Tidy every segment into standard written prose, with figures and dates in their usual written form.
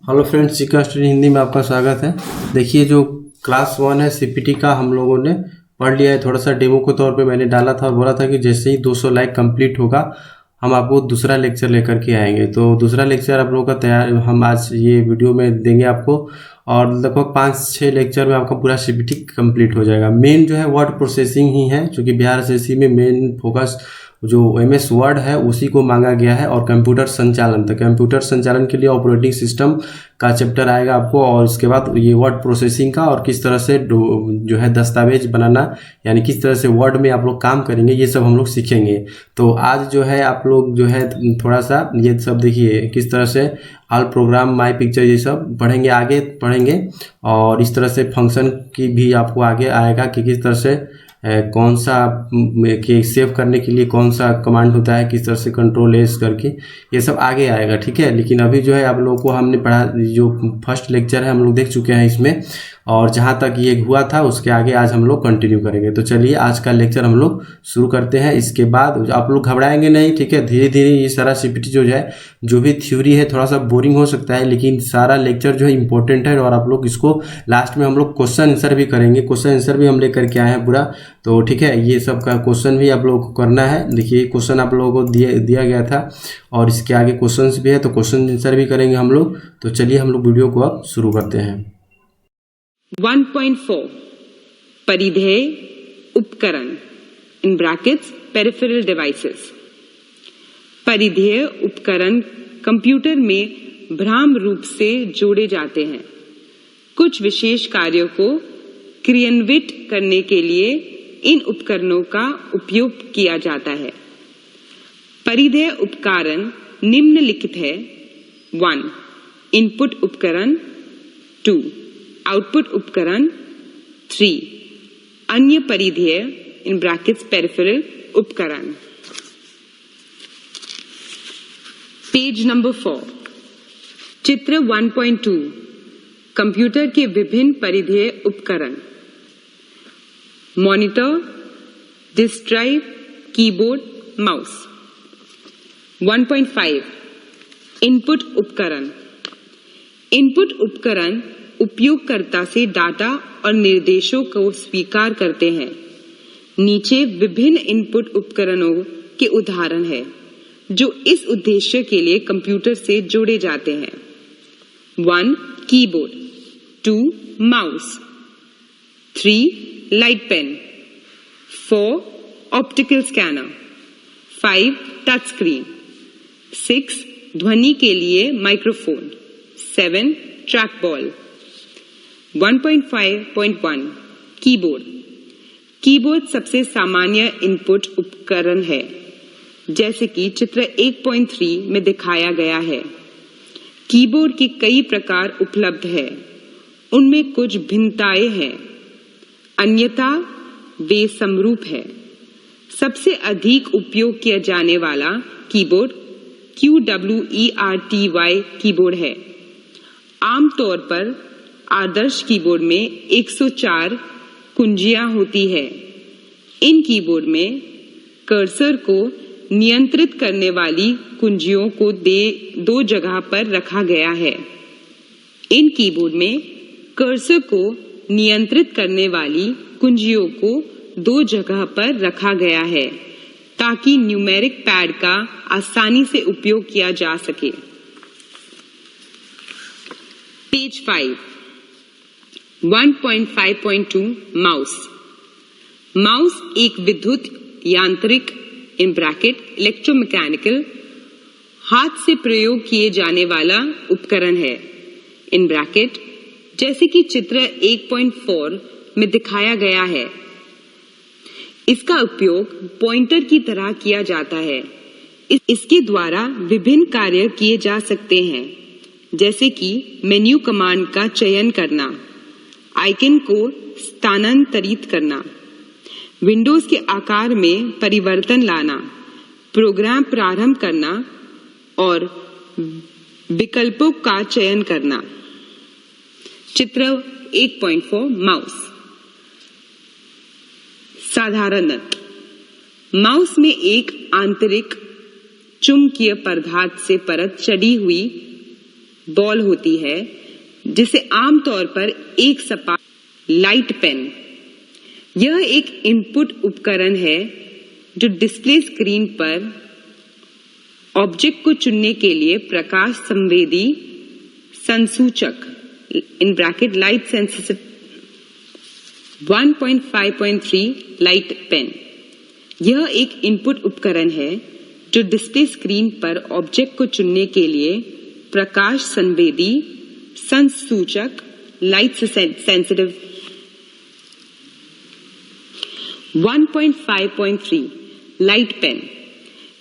Hello friends, Zika study Hindi में आपका स्वागत है। देखिए, जो क्लास 1 है सीपीटी का हम लोगों ने पढ़ लिया है। थोड़ा सा डेमो के तौर पे मैंने डाला था और बोला था कि जैसे ही 200 लाइक कंप्लीट होगा हम आपको दूसरा लेक्चर लेकर के आएंगे। तो दूसरा लेक्चर आप लोगों का तैयार हम आज ये वीडियो में देंगे आपको, और लगभग 5-6 लेक्चर में आपका पूरा सीपीटी कंप्लीट हो जाएगा। मेन जो है वर्ड प्रोसेसिंग ही है, क्योंकि बिहार एसएससी में मेन फोकस जो एमएस वर्ड है उसी को मांगा गया है। और कंप्यूटर संचालन, तो कंप्यूटर संचालन के लिए ऑपरेटिंग सिस्टम का चैप्टर आएगा आपको, और इसके बाद ये वर्ड प्रोसेसिंग का, और किस तरह से जो है दस्तावेज बनाना, यानी किस तरह से वर्ड में आप लोग काम करेंगे, ये सब हम लोग सीखेंगे। तो आज जो है आप लोग जो है थोड़ा सा ये सब देखिए, किस तरह से ऑल प्रोग्राम, माई पिक्चर, ये सब पढ़ेंगे, आगे पढ़ेंगे। और इस तरह से फंक्शन की भी आपको आगे आएगा कि किस तरह से कौन सा कि सेव करने के लिए कौन सा कमांड होता है, किस तरह से कंट्रोल एस करके, ये सब आगे आएगा, ठीक है। लेकिन अभी जो है आप लोगों को हमने पढ़ा, जो फर्स्ट लेक्चर है हम लोग देख चुके हैं इसमें, और जहाँ तक ये हुआ था उसके आगे आज हम लोग कंटिन्यू करेंगे। तो चलिए आज का लेक्चर हम लोग शुरू करते हैं। इसके बाद आप लोग घबराएंगे नहीं, ठीक है। धीरे धीरे ये सारा सीपीटी जो है, जो भी थ्योरी है थोड़ा सा बोरिंग हो सकता है, लेकिन सारा लेक्चर जो है इंपॉर्टेंट है। और आप लोग इसको लास्ट में हम लोग क्वेश्चन आंसर भी करेंगे, क्वेश्चन आंसर भी हम लेकर के आए हैं पूरा। तो ठीक है, ये सब का क्वेश्चन भी आप लोगों को करना है। देखिए क्वेश्चन आप लोगों को दिया गया था, और इसके आगे क्वेश्चन भी है, तो क्वेश्चन आंसर भी करेंगे हम लोग। तो चलिए हम लोग वीडियो को अब शुरू करते हैं। 1.4 परिधेय उपकरण इन ब्रैकेट्स पेरिफेरल डिवाइसेस। परिधेय उपकरण कंप्यूटर में भ्राम रूप से जोड़े जाते हैं। कुछ विशेष कार्यों को क्रियान्वित करने के लिए इन उपकरणों का उपयोग किया जाता है। परिधेय उपकरण निम्नलिखित है: 1. इनपुट उपकरण, 2. आउटपुट उपकरण, 3. अन्य परिधेय इन ब्रैकेट्स पेरिफेरल उपकरण। पेज नंबर 4, चित्र 1.2 कंप्यूटर के विभिन्न परिधेय उपकरण: monitor, disk drive, keyboard, mouse. 1.5 input उपकरण। इनपुट उपकरण उपयोगकर्ता से डाटा और निर्देशों को स्वीकार करते हैं। नीचे विभिन्न इनपुट उपकरणों के उदाहरण हैं जो इस उद्देश्य के लिए कंप्यूटर से जोड़े जाते हैं: 1. Keyboard, 2. Mouse, 3. Light pen, 4. Optical scanner, 5. Touch screen, 6. ध्वनि के लिए microphone, 7. Track ball. 1.5.1 keyboard. Keyboard सबसे सामान्य इनपुट उपकरण है, जैसे कि चित्र 1.3 में दिखाया गया है। कीबोर्ड के कई प्रकार उपलब्ध हैं, उनमें कुछ भिन्नताएं हैं, अन्यथा वे समरूप है। सबसे अधिक उपयोग किया जाने वाला कीबोर्ड QWERTY कीबोर्ड है। आमतौर पर आदर्श कीबोर्ड में 104 कुंजियां होती है। इन कीबोर्ड में कर्सर को नियंत्रित करने वाली कुंजियों को दो जगह पर रखा गया है। इन कीबोर्ड में कर्सर को नियंत्रित करने वाली कुंजियों को 2 जगह पर रखा गया है, ताकि न्यूमेरिक पैड का आसानी से उपयोग किया जा सके। Page 5, 1.5.2 mouse. माउस एक विद्युत यांत्रिक इन ब्रैकेट इलेक्ट्रोमैकेनिकल हाथ से प्रयोग किए जाने वाला उपकरण है इन ब्रैकेट, जैसे कि चित्र 1.4 में दिखाया गया है। इसका उपयोग पॉइंटर की तरह किया जाता है। इसके द्वारा विभिन्न कार्य किए जा सकते हैं, जैसे कि मेन्यू कमांड का चयन करना, आइकन को स्थानांतरित करना, विंडोज के आकार में परिवर्तन लाना, प्रोग्राम प्रारंभ करना और विकल्पों का चयन करना। चित्र 1.4 माउस। साधारणतः माउस में एक आंतरिक चुंबकीय पदार्थ से परत चढ़ी हुई बॉल होती है जिसे आमतौर पर एक सपाट लाइट पेन। यह एक इनपुट उपकरण है जो डिस्प्ले स्क्रीन पर ऑब्जेक्ट को चुनने के लिए प्रकाश संवेदी संसूचक in bracket light sensitive 1.5.3 light pen. यह एक इनपुट उपकरण है जो डिस्प्ले स्क्रीन पर ऑब्जेक्ट को चुनने के लिए प्रकाश संवेदी संसूचक लाइट सेंसिटिव 1.5.3 लाइट पेन।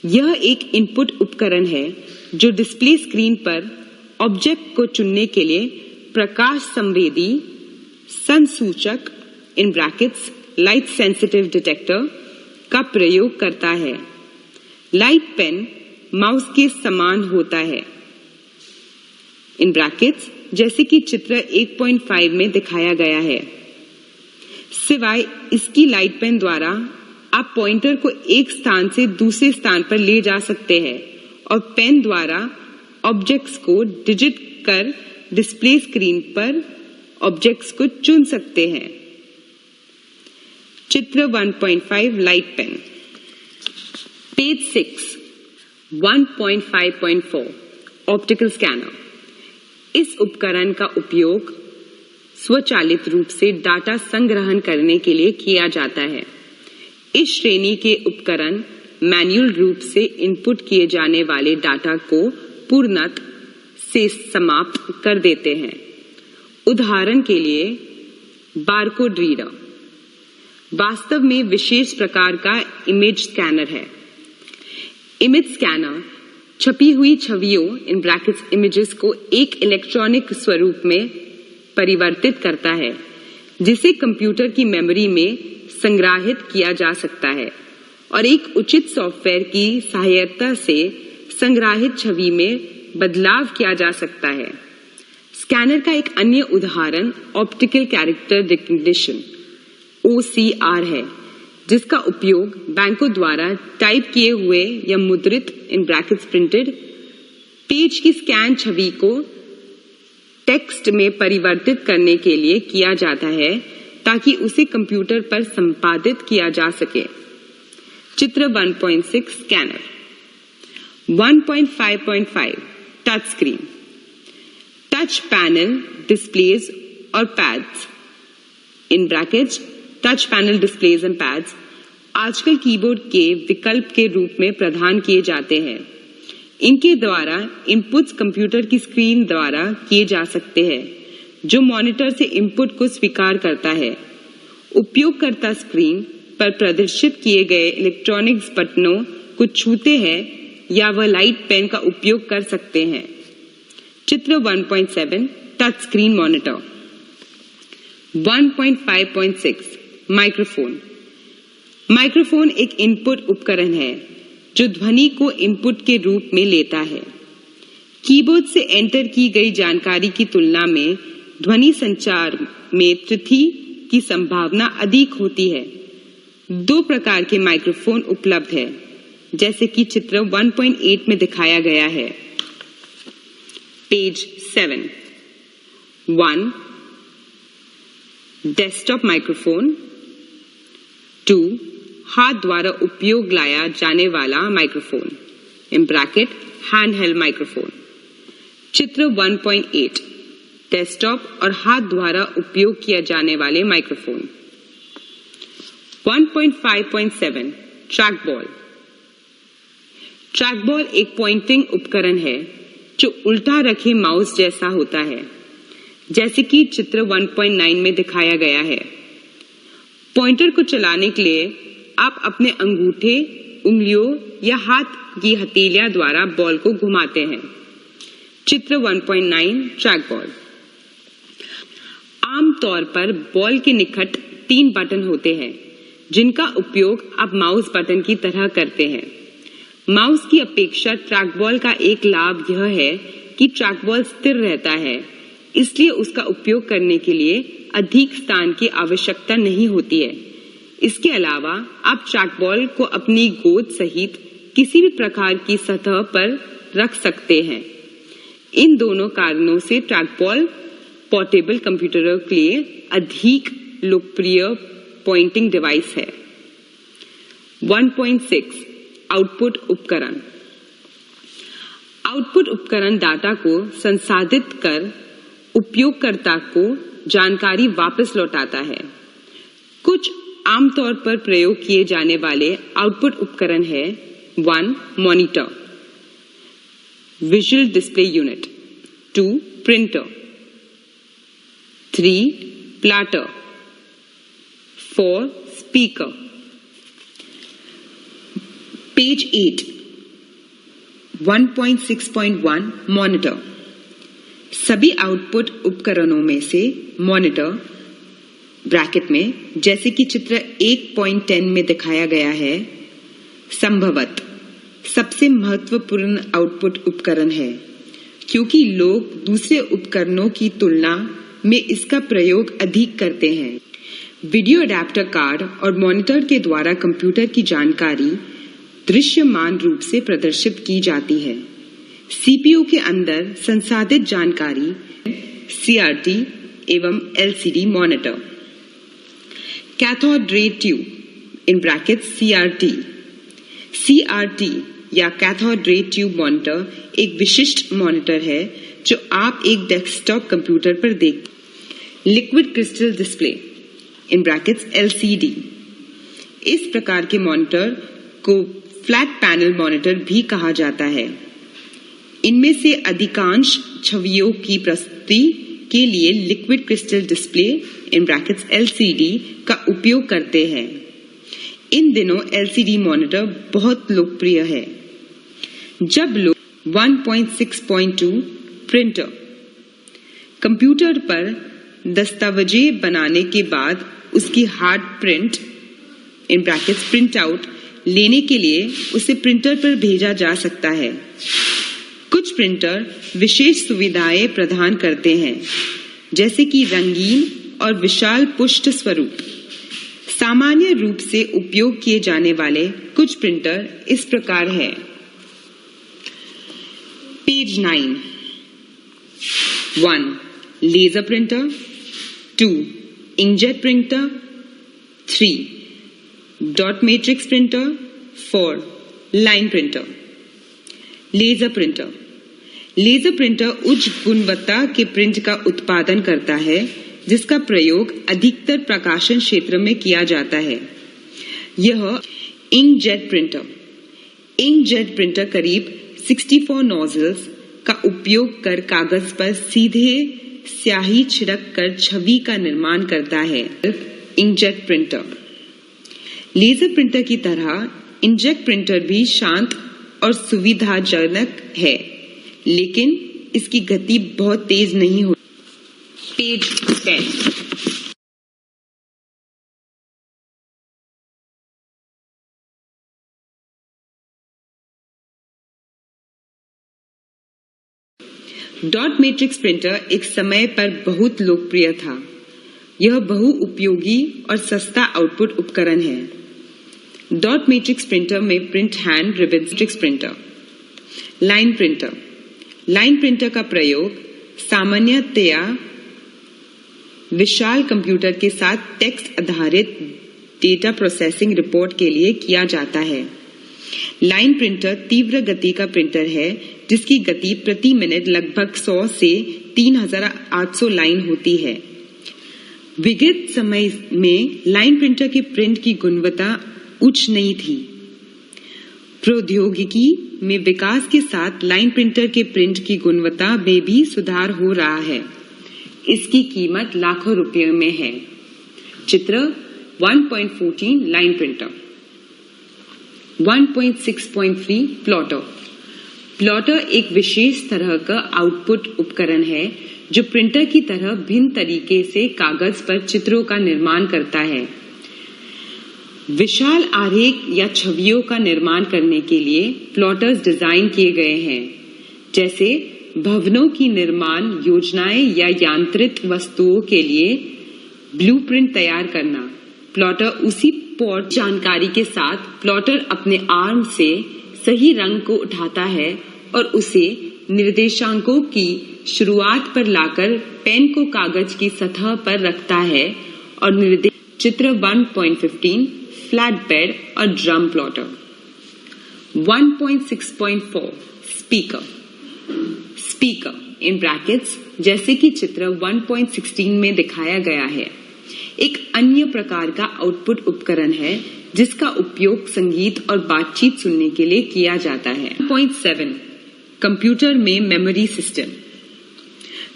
यह एक इनपुट उपकरण है जो डिस्प्ले स्क्रीन पर ऑब्जेक्ट को चुनने के लिए प्रकाश संवेदी संसूचक in brackets light sensitive detector का प्रयोग करता है। लाइट पेन माउस के समान होता है इन ब्रैकेट्स जैसे कि चित्र 1.5 में दिखाया गया है। सिवाय इसकी लाइट पेन द्वारा आप पॉइंटर को एक स्थान से दूसरे स्थान पर ले जा सकते हैं और पेन द्वारा ऑब्जेक्ट्स को डिजिट कर डिस्प्ले स्क्रीन पर ऑब्जेक्ट्स को चुन सकते हैं। चित्र 1.5 light pen. Page 6 1.5.4 optical scanner. इस उपकरण का उपयोग स्वचालित रूप से डाटा संग्रहण करने के लिए किया जाता है। इस श्रेणी के उपकरण मैन्युअल रूप से इनपुट किए जाने वाले डाटा को पूर्णतः से समाप्त कर देते हैं। उदाहरण के लिए बारकोड रीडर वास्तव में विशेष प्रकार का इमेज स्कैनर है। इमेज स्कैनर छपी हुई छवियों इन ब्रैकेट्स इमेजेस को एक इलेक्ट्रॉनिक स्वरूप में परिवर्तित करता है जिसे कंप्यूटर की मेमोरी में संग्रहित किया जा सकता है और एक उचित सॉफ्टवेयर की सहायता से संग्रहित छवि में बदलाव किया जा सकता है। स्कैनर का एक अन्य उदाहरण ऑप्टिकल कैरेक्टर रिकग्निशन OCR है, जिसका उपयोग बैंकों द्वारा टाइप किए हुए या मुद्रित इन ब्रैकेट्स प्रिंटेड पेज की स्कैन छवि को टेक्स्ट में परिवर्तित करने के लिए किया जाता है ताकि उसे कंप्यूटर पर संपादित किया जा सके। चित्र 1.6 scanner. 1.5.5 touch screen. Touch panel displays और pads in brackets touch panel displays and pads आजकल कीबोर्ड के विकल्प के रूप में प्रदान किए जाते हैं। इनके द्वारा इनपुट्स कंप्यूटर की स्क्रीन द्वारा किए जा सकते हैं जो मॉनिटर से इनपुट को स्वीकार करता है। उपयोगकर्ता स्क्रीन पर प्रदर्शित किए गए इलेक्ट्रॉनिक्स बटनों को छूते हैं या वह लाइट पेन का उपयोग कर सकते हैं। चित्र 1.7 touch screen monitor. 1.5.6 microphone. Microphone एक इनपुट उपकरण है जो ध्वनि को इनपुट के रूप में लेता है। कीबोर्ड से एंटर की गई जानकारी की तुलना में ध्वनि संचार में त्रुटि की संभावना अधिक होती है। दो प्रकार के माइक्रोफोन उपलब्ध है जैसे कि चित्र 1.8 में दिखाया गया है। Page 7 1 desktop microphone. 2 हाथ द्वारा उपयोग लाया जाने वाला microphone in bracket handheld microphone. चित्र 1.8 डेस्कटॉप और हाथ द्वारा उपयोग किया जाने वाले माइक्रोफोन। 1.5.7 ट्रैकबॉल। ट्रैकबॉल एक पॉइंटिंग उपकरण है जो उल्टा रखे माउस जैसा होता है, जैसे कि चित्र 1.9 में दिखाया गया है। पॉइंटर को चलाने के लिए आप अपने अंगूठे, उंगलियों या हाथ की हथेलियां द्वारा बॉल को घुमाते हैं। चित्र 1.9 ट्रैकबॉल। आमतौर पर बॉल के निकट 3 बटन होते हैं जिनका उपयोग आप माउस बटन की तरह करते हैं। माउस की अपेक्षा ट्रैकबॉल का एक लाभ यह है कि ट्रैकबॉल स्थिर रहता है, इसलिए उसका उपयोग करने के लिए अधिक स्थान की आवश्यकता नहीं होती है। इसके अलावा आप ट्रैकबॉल को अपनी गोद सहित किसी भी प्रकार की सतह पर रख सकते हैं। इन दोनों कारणों से ट्रैकबॉल पोर्टेबल कंप्यूटरों के लिए अधिक लोकप्रिय पॉइंटिंग डिवाइस है। 1.6 आउटपुट उपकरण। आउटपुट उपकरण डाटा को संसाधित कर उपयोगकर्ता को जानकारी वापस लौटाता है। कुछ आमतौर पर प्रयोग किए जाने वाले आउटपुट उपकरण है 1. Monitor visual display unit, 2. Printer, 3. Plotter, 4. Speaker. Page 8 1.6.1 monitor. सभी आउटपुट उपकरणों में से मॉनिटर ब्रैकेट में जैसे कि चित्र 1.10 में दिखाया गया है संभवतः सबसे महत्वपूर्ण आउटपुट उपकरण है, क्योंकि लोग दूसरे उपकरणों की तुलना में इसका प्रयोग अधिक करते हैं। वीडियो अडेप्टर कार्ड और मॉनिटर के द्वारा कंप्यूटर की जानकारी दृश्यमान रूप से प्रदर्शित की जाती है। सीपीयू के अंदर संसाधित जानकारी सीआरटी एवं LCD monitor. Cathode ray tube in bracket CRT. CRT या कैथोड रे ट्यूब मॉनिटर एक विशिष्ट मॉनिटर है जो आप एक डेस्कटॉप कंप्यूटर पर देखते। Liquid crystal display in brackets LCD. इस प्रकार के मॉनिटर को फ्लैट पैनल मॉनिटर भी कहा जाता है। इनमें से अधिकांश छवियों की प्रस्तुति के लिए liquid crystal display in brackets LCD का उपयोग करते हैं। इन दिनों एलसीडी मॉनिटर बहुत लोकप्रिय है। जब लोग 1.6.2 प्रिंटर कंप्यूटर पर दस्तावेजें बनाने के बाद उसकी hard print in brackets print out लेने के लिए उसे प्रिंटर पर भेजा जा सकता है। कुछ प्रिंटर विशेष सुविधाएं प्रदान करते हैं, जैसे कि रंगीन और विशाल पुष्ट स्वरूप। सामान्य रूप से उपयोग किए जाने वाले कुछ प्रिंटर इस प्रकार है। Page 9 1. Laser printer, 2. Inkjet printer, 3. Dot matrix printer, 4. Line printer. Laser printer. Laser printer उच्च गुणवत्ता के प्रिंट का उत्पादन करता है, जिसका प्रयोग अधिकतर प्रकाशन क्षेत्र में किया जाता है। यह इंकजेट प्रिंटर। इंकजेट प्रिंटर करीब 64 नोजल्स का उपयोग कर कागज पर सीधे स्याही छिड़क कर छवि का निर्माण करता है। Inkjet printer. लेजर प्रिंटर की तरह इंकजेट प्रिंटर भी शांत और सुविधाजनक है, लेकिन इसकी गति बहुत तेज नहीं होती। पेज 10 डॉट मैट्रिक्स प्रिंटर एक समय पर बहुत लोकप्रिय था। यह बहुउपयोगी और सस्ता आउटपुट उपकरण है। डॉट मैट्रिक्स प्रिंटर में print hand ribbon matrix printer. Line printer. Line printer का प्रयोग सामान्यतया विशाल कंप्यूटर के साथ टेक्स्ट आधारित डेटा प्रोसेसिंग रिपोर्ट के लिए किया जाता है। लाइन प्रिंटर तीव्र गति का प्रिंटर है, जिसकी गति प्रति मिनट लगभग 100 से 3800 लाइन होती है। विगत समय में लाइन प्रिंटर के प्रिंट की गुणवत्ता उच्च नहीं थी। प्रौद्योगिकी में विकास के साथ लाइन प्रिंटर के प्रिंट की गुणवत्ता में भी सुधार हो रहा है। इसकी कीमत लाखों रुपयों में है। चित्र 1.14 लाइन प्रिंटर। 1.6.3 प्लॉटर। प्लॉटर एक विशेष तरह का आउटपुट उपकरण है जो प्रिंटर की तरह भिन्न तरीके से कागज पर चित्रों का निर्माण करता है। विशाल आरेख या छवियों का निर्माण करने के लिए प्लॉटर्स डिजाइन किए गए हैं, जैसे भवनों की निर्माण योजनाएं या यांत्रिक वस्तुओं के लिए ब्लूप्रिंट तैयार करना। प्लॉटर उसी पोर्ट जानकारी के साथ प्लॉटर अपने आर्म से सही रंग को उठाता है और उसे निर्देशांकों की शुरुआत पर लाकर पेन को कागज की सतह पर रखता है और चित्र 1.15 फ्लैट बेड और drum plotter. 1.6.4 speaker in brackets जैसे कि चित्र 1.16 में दिखाया गया है, एक अन्य प्रकार का आउटपुट उपकरण है जिसका उपयोग संगीत और बातचीत सुनने के लिए किया जाता है। 1.7 कंप्यूटर में मेमोरी सिस्टम।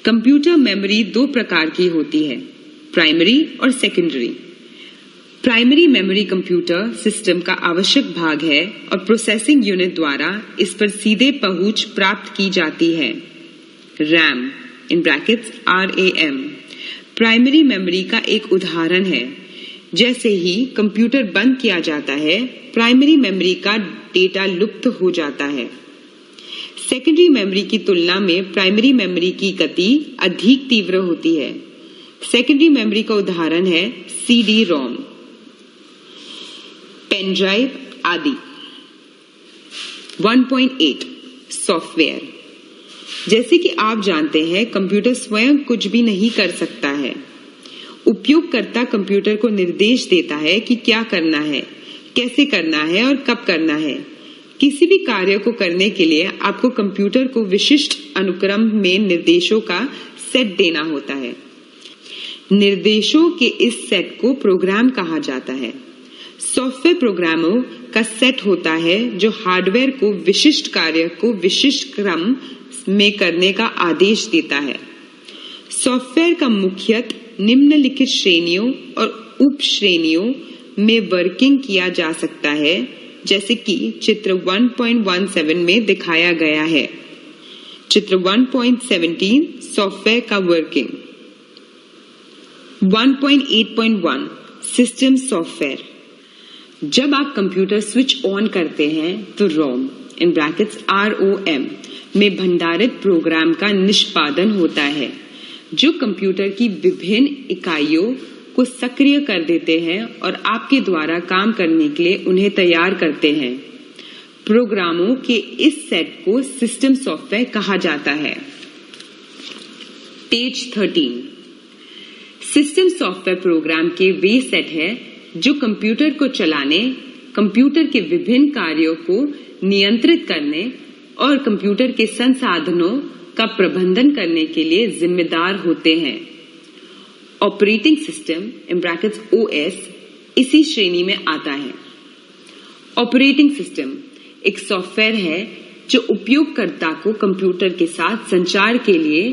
कंप्यूटर मेमोरी दो प्रकार की होती है, प्राइमरी और secondary. Primary memory computer system का आवश्यक भाग है और प्रोसेसिंग यूनिट द्वारा इस पर सीधे पहुंच प्राप्त की जाती है। RAM in brackets RAM primary memory का एक उदाहरण है। जैसे ही कंप्यूटर बंद किया जाता है, प्राइमरी मेमोरी का डेटा लुप्त हो जाता है। सेकेंडरी मेमोरी की तुलना में प्राइमरी मेमोरी की गति अधिक तीव्र होती है। सेकेंडरी मेमोरी का उदाहरण है CD-ROM, पेन ड्राइव आदि। 1.8 सॉफ्टवेयर। जैसे कि आप जानते हैं, कंप्यूटर स्वयं कुछ भी नहीं कर सकता है। उपयोगकर्ता कंप्यूटर को निर्देश देता है कि क्या करना है, कैसे करना है और कब करना है। किसी भी कार्य को करने के लिए आपको कंप्यूटर को विशिष्ट अनुक्रम में निर्देशों का सेट देना होता है। निर्देशों के इस सेट को प्रोग्राम कहा जाता है। सॉफ्टवेयर प्रोग्रामों का सेट होता है जो हार्डवेयर को विशिष्ट कार्य को विशिष्ट क्रम में करने का आदेश देता है। सॉफ्टवेयर का मुख्यतः निम्नलिखित श्रेणियों और उप श्रेणियों में वर्गीकृत किया जा सकता है, जैसे कि चित्र 1.17 में दिखाया गया है। चित्र 1.17 सॉफ्टवेयर का वर्किंग। 1.8.1 system software. जब आप कंप्यूटर स्विच ऑन करते हैं तो ROM इन ब्रैकेट्स ROM में भंडारित प्रोग्राम का निष्पादन होता है, जो कंप्यूटर की विभिन्न इकाइयों को सक्रिय कर देते हैं और आपके द्वारा काम करने के लिए उन्हें तैयार करते हैं। प्रोग्रामों के इस सेट को सिस्टम सॉफ्टवेयर कहा जाता है। पेज 13 सिस्टम सॉफ्टवेयर प्रोग्राम के वे सेट है जो कंप्यूटर को चलाने, कंप्यूटर के विभिन्न कार्यों को नियंत्रित करने और कंप्यूटर के संसाधनों का प्रबंधन करने के लिए जिम्मेदार होते हैं। Operating system in brackets OS इसी श्रेणी में आता है। ऑपरेटिंग सिस्टम एक सॉफ्टवेयर है जो उपयोगकर्ता को कंप्यूटर के साथ संचार के लिए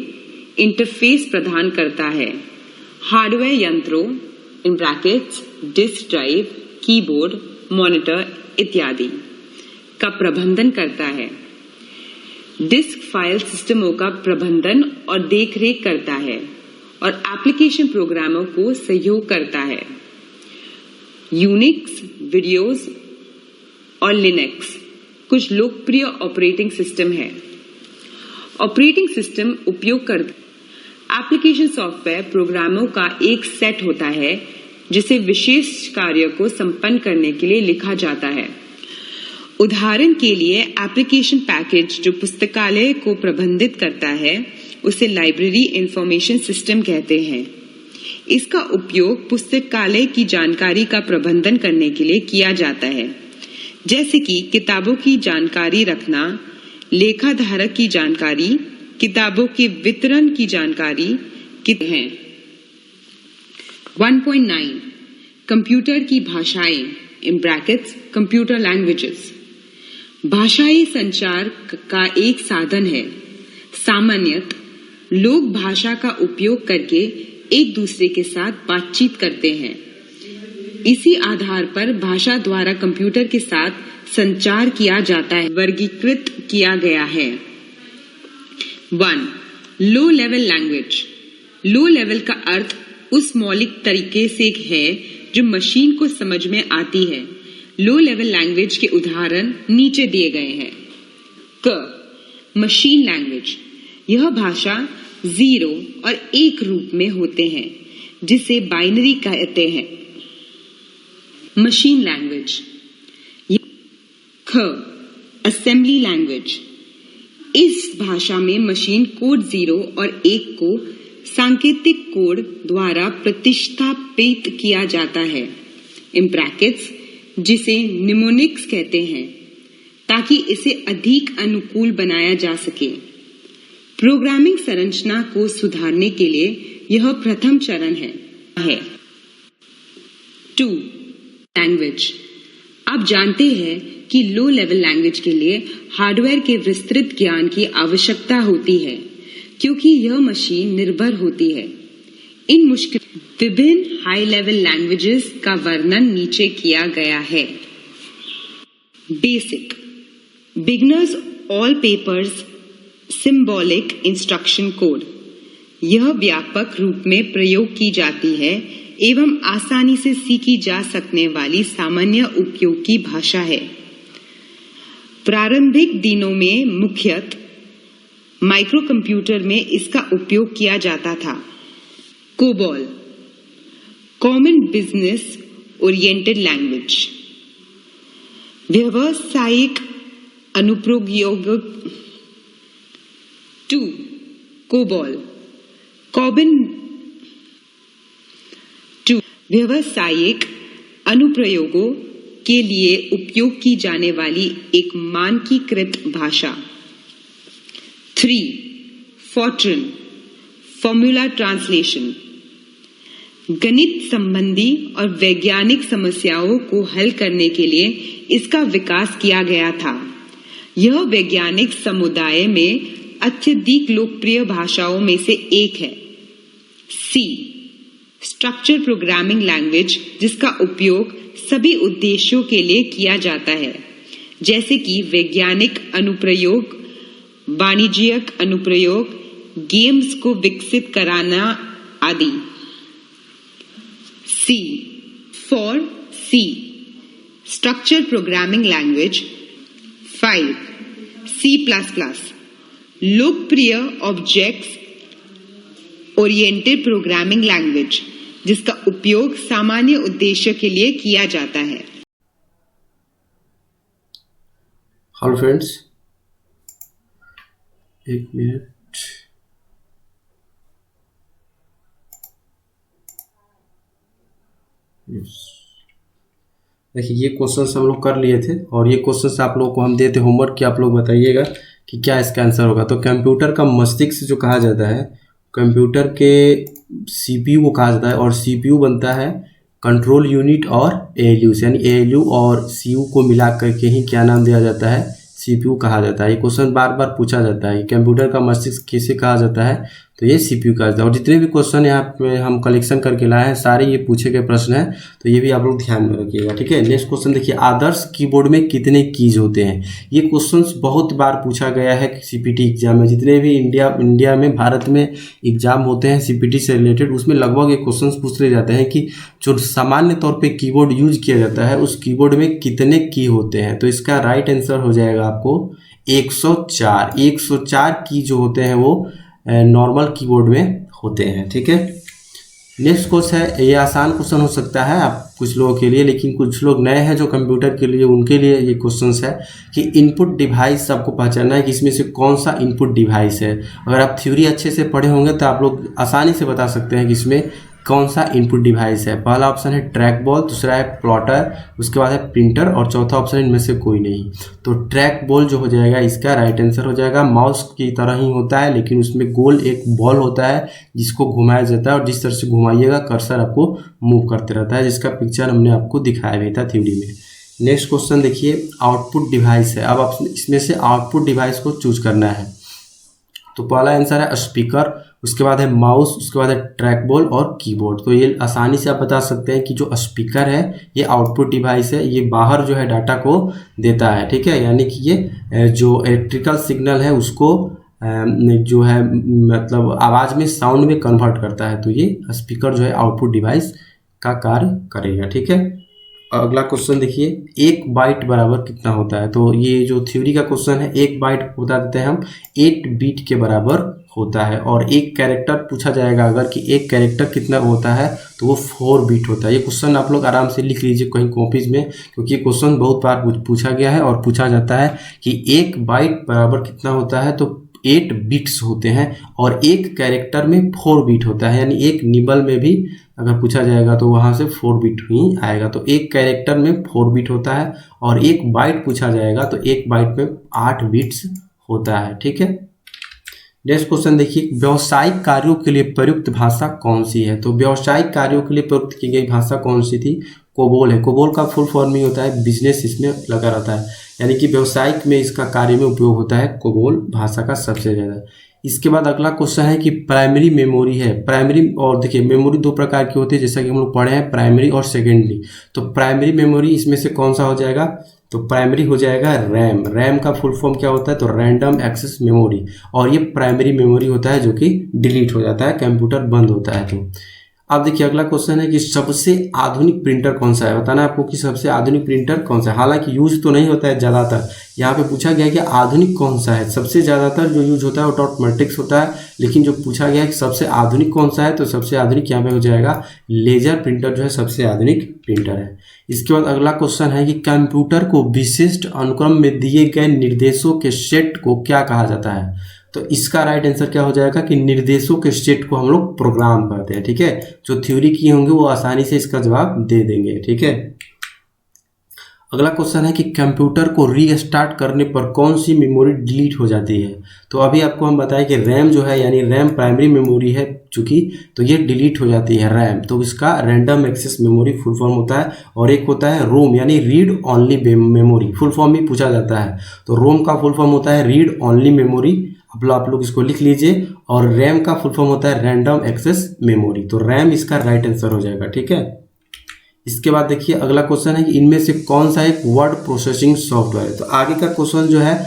इंटरफेस प्रदान करता है। हार्डवेयर यंत्रों in brackets disk drive, keyboard, monitor इत्यादि का प्रबंधन करता है। डिस्क फाइल सिस्टमों का प्रबंधन और देखरेख करता है और एप्लीकेशन प्रोग्रामों को सहयोग करता है। यूनिक्स, विंडोज और लिनक्स कुछ लोकप्रिय ऑपरेटिंग सिस्टम है। ऑपरेटिंग सिस्टम उपयोगकर्ता एप्लीकेशन सॉफ्टवेयर प्रोग्रामों का एक सेट होता है जिसे विशेष कार्य को संपन्न करने के लिए लिखा जाता है। उदाहरण के लिए एप्लीकेशन पैकेज जो पुस्तकालय को प्रबंधित करता है उसे लाइब्रेरी इंफॉर्मेशन सिस्टम कहते हैं। इसका उपयोग पुस्तकालय की जानकारी का प्रबंधन करने के लिए किया जाता है, जैसे कि किताबों की जानकारी रखना, लेखाधारक की जानकारी, किताबों के वितरण की जानकारी हैं। 1.9 कंप्यूटर की भाषाएं इन ब्रैकेट्स कंप्यूटर लैंग्वेजेस। भाषाई संचार का एक साधन है। सामान्यतः लोग भाषा का उपयोग करके एक दूसरे के साथ बातचीत करते हैं। इसी आधार पर भाषा द्वारा कंप्यूटर के साथ संचार किया जाता है। वर्गीकृत किया गया है। 1. Low level language. Low level का अर्थ उस मौलिक तरीके से है जो मशीन को समझ में आती है। लो लेवल लैंग्वेज के उदाहरण नीचे दिए गए हैं। Machine language. यह भाषा 0 और 1 रूप में होते हैं, जिसे बाइनरी कहते हैं। Machine language. Assembly language. इस भाषा में मशीन कोड 0 और 1 को सांकेतिक कोड द्वारा प्रतिस्थापित किया जाता है इन ब्रैकेट्स, जिसे निमोनिक्स कहते हैं, ताकि इसे अधिक अनुकूल बनाया जा सके। प्रोग्रामिंग संरचना को सुधारने के लिए यह प्रथम चरण है। 2. लैंग्वेज। आप जानते हैं कि लो लेवल लैंग्वेज के लिए हार्डवेयर के विस्तृत ज्ञान की आवश्यकता होती है, क्योंकि यह मशीन निर्भर होती है। इन मुश्किल विभिन्न हाई लेवल लैंग्वेजेस का वर्णन नीचे किया गया है। Basic. Beginners all papers symbolic instruction code. यह व्यापक रूप में प्रयोग की जाती है एवं आसानी से सीखी जा सकने वाली सामान्य उपयोग की भाषा है। प्रारंभिक दिनों में मुख्यतः माइक्रो कंप्यूटर में इसका उपयोग किया जाता था। COBOL, common business oriented language. व्यावसायिक अनुप्रयोग। 2. कोबॉल, व्यावसायिक अनुप्रयोगों के लिए उपयोग की जाने वाली एक मानकीकृत भाषा। 3. फॉर्ट्रन, फॉर्मूला ट्रांसलेशन। गणित संबंधी और वैज्ञानिक समस्याओं को हल करने के लिए इसका विकास किया गया था। यह वैज्ञानिक समुदाय में अत्यधिक लोकप्रिय भाषाओं में से एक है। C. स्ट्रक्चर प्रोग्रामिंग लैंग्वेज, जिसका उपयोग सभी उद्देश्यों के लिए किया जाता है, जैसे कि वैज्ञानिक अनुप्रयोग, वाणिज्यिक अनुप्रयोग, गेम्स को विकसित कराना आदि। C. For C. Structure programming language. 5. C++, लोकप्रिय ऑब्जेक्ट्स ओरिएंटेड प्रोग्रामिंग लैंग्वेज, जिसका उपयोग सामान्य उद्देश्य के लिए किया जाता है। हेलो फ्रेंड्स, एक मिनट। देखिए, ये क्वेश्चंस हम लोग कर लिए थे और ये क्वेश्चंस आप लोग को हम देते होमवर्क कि आप लोग बताइएगा कि क्या इसका आंसर होगा। तो कंप्यूटर का मस्तिष्क जो कहा जाता है, कंप्यूटर के सीपीयू को कहा जाता है और सीपीयू बनता है कंट्रोल यूनिट और एएलयू से, यानी एएलयू और सीयू को मिला करके ही क्या नाम दिया जाता है, सीपीयू कहा जाता है। ये क्वेश्चन बार बार पूछा जाता है कि कंप्यूटर का मस्तिष्क किसे कहा जाता है, तो ये सीपीयू कहा जाता है। और जितने भी क्वेश्चन यहाँ पे हम कलेक्शन करके लाए हैं सारे ये पूछे गए प्रश्न हैं, तो ये भी आप लोग ध्यान में रखिएगा, ठीक है। नेक्स्ट क्वेश्चन देखिए, आदर्श कीबोर्ड में कितने कीज होते हैं। ये क्वेश्चंस बहुत बार पूछा गया है सीपीटी एग्जाम में। जितने भी इंडिया में भारत में एग्जाम होते हैं सीपीटी से रिलेटेड, उसमें लगभग ये क्वेश्चन पूछ ले जाते हैं कि जो सामान्य तौर पर कीबोर्ड यूज किया जाता है उस कीबोर्ड में कितने की होते हैं। तो इसका राइट आंसर हो जाएगा आपको 104। 104 की जो होते हैं वो नॉर्मल कीबोर्ड में होते हैं, ठीक है। नेक्स्ट क्वेश्चन है, ये आसान क्वेश्चन हो सकता है आप कुछ लोगों के लिए, लेकिन कुछ लोग नए हैं जो कंप्यूटर के लिए, उनके लिए ये क्वेश्चन है कि इनपुट डिवाइस आपको पहचानना है कि इसमें से कौन सा इनपुट डिवाइस है। अगर आप थ्योरी अच्छे से पढ़े होंगे तो आप लोग आसानी से बता सकते हैं कि इसमें कौन सा इनपुट डिवाइस है। पहला ऑप्शन है ट्रैक बॉल, दूसरा है प्लॉटर, उसके बाद है प्रिंटर और चौथा ऑप्शन इनमें से कोई नहीं। तो ट्रैक बॉल जो हो जाएगा इसका राइट आंसर हो जाएगा। माउस की तरह ही होता है लेकिन उसमें गोल एक बॉल होता है जिसको घुमाया जाता है और जिस तरह से घुमाइएगा कर्सर आपको मूव करते रहता है, जिसका पिक्चर हमने आपको दिखाया भी था थ्योरी में। नेक्स्ट क्वेश्चन देखिए, आउटपुट डिवाइस है। अब आप इसमें से आउटपुट डिवाइस को चूज करना है। तो पहला आंसर है स्पीकर, उसके बाद है माउस, उसके बाद है ट्रैक बॉल और कीबोर्ड। तो ये आसानी से आप बता सकते हैं कि जो स्पीकर है ये आउटपुट डिवाइस है, ये बाहर जो है डाटा को देता है, ठीक है। यानी कि ये जो इलेक्ट्रिकल सिग्नल है उसको जो है मतलब आवाज़ में, साउंड में कन्वर्ट करता है। तो ये स्पीकर जो है आउटपुट डिवाइस का कार्य करेगा, ठीक है। अगला क्वेश्चन देखिए, 1 बाइट बराबर कितना होता है। तो ये जो थ्योरी का क्वेश्चन है, 1 बाइट बता देते हैं हम 8 बीट के बराबर होता है। और एक कैरेक्टर पूछा जाएगा अगर कि एक कैरेक्टर कितना होता है तो वो 4 बिट होता है। ये क्वेश्चन आप लोग आराम से लिख लीजिए कहीं कॉपीज में, क्योंकि ये क्वेश्चन बहुत बार पूछा गया है और पूछा जाता है कि 1 बाइट बराबर कितना होता है, तो 8 बिट्स होते हैं और एक कैरेक्टर में 4 बिट होता है। यानी एक निबल में भी अगर पूछा जाएगा तो वहाँ से 4 बिट ही आएगा। तो एक कैरेक्टर में 4 बिट होता है और एक बाइट पूछा जाएगा तो एक बाइट में 8 बिट्स होता है। ठीक है, नेक्स्ट क्वेश्चन देखिए, व्यावसायिक कार्यों के लिए प्रयुक्त भाषा कौन सी है? तो व्यावसायिक कार्यों के लिए प्रयुक्त की गई भाषा कौन सी थी? कोबोल है। कोबोल का फुल फॉर्म ही होता है बिजनेस, इसमें लगा रहता है, यानी कि व्यावसायिक में इसका कार्य में उपयोग होता है कोबोल भाषा का सबसे ज़्यादा। इसके बाद अगला क्वेश्चन है कि प्राइमरी मेमोरी है। प्राइमरी, और देखिए मेमोरी 2 प्रकार की होती है जैसा कि हम लोग पढ़े हैं, प्राइमरी और सेकेंडरी। तो प्राइमरी मेमोरी इसमें से कौन सा हो जाएगा? तो प्राइमरी हो जाएगा रैम। रैम का फुल फॉर्म क्या होता है? तो रैंडम एक्सेस मेमोरी। और ये प्राइमरी मेमोरी होता है जो कि डिलीट हो जाता है, कंप्यूटर बंद होता है। तो अब देखिए अगला क्वेश्चन है कि सबसे आधुनिक प्रिंटर कौन सा है? बताना है आपको कि सबसे आधुनिक प्रिंटर कौन सा है। हालांकि यूज तो नहीं होता है ज़्यादातर, यहाँ पे पूछा गया है कि आधुनिक कौन सा है। सबसे ज़्यादातर जो यूज होता है वो डॉट मैट्रिक्स होता है, लेकिन जो पूछा गया है कि सबसे आधुनिक कौन सा है, तो सबसे आधुनिक यहाँ पे हो जाएगा लेजर प्रिंटर जो है सबसे आधुनिक प्रिंटर है। इसके बाद अगला क्वेश्चन है कि कंप्यूटर को विशिष्ट अनुक्रम में दिए गए निर्देशों के सेट को क्या कहा जाता है? तो इसका राइट आंसर क्या हो जाएगा कि निर्देशों के सेट को हम लोग प्रोग्राम कहते हैं। ठीक है, जो थ्योरी किए होंगे वो आसानी से इसका जवाब दे देंगे। ठीक है, अगला क्वेश्चन है कि कंप्यूटर को रीस्टार्ट करने पर कौन सी मेमोरी डिलीट हो जाती है? तो अभी आपको हम बताएं कि रैम जो है, यानी रैम प्राइमरी मेमोरी है चूंकि, तो ये डिलीट हो जाती है रैम। तो इसका random access memory full form होता है। और एक होता है रोम, यानी read only memory, full form भी पूछा जाता है। तो रोम का फुल फॉर्म होता है रीड ओनली मेमोरी, आप लोग इसको लिख लीजिए। और रैम का फुल फॉर्म होता है रैंडम एक्सेस मेमोरी। तो रैम इसका राइट आंसर हो जाएगा। ठीक है, इसके बाद देखिए अगला क्वेश्चन है कि इनमें से कौन सा एक वर्ड प्रोसेसिंग सॉफ्टवेयर है? तो आगे का क्वेश्चन जो है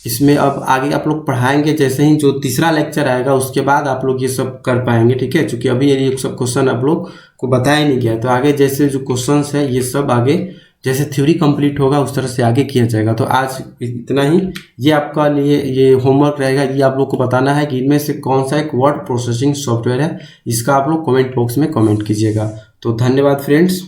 इसमें अब आगे आप लोग पढ़ाएंगे, जैसे ही जो तीसरा लेक्चर आएगा उसके बाद आप लोग ये सब कर पाएंगे। ठीक है, क्योंकि अभी ये सब क्वेश्चन आप लोग को बताया नहीं गया, तो आगे जैसे जो क्वेश्चन है ये सब आगे जैसे थ्योरी कंप्लीट होगा उस तरह से आगे किया जाएगा। तो आज इतना ही, ये आपका लिए ये होमवर्क रहेगा। ये आप लोग को बताना है कि इनमें से कौन सा एक वर्ड प्रोसेसिंग सॉफ्टवेयर है। इसका आप लोग कमेंट बॉक्स में कमेंट कीजिएगा। तो धन्यवाद फ्रेंड्स।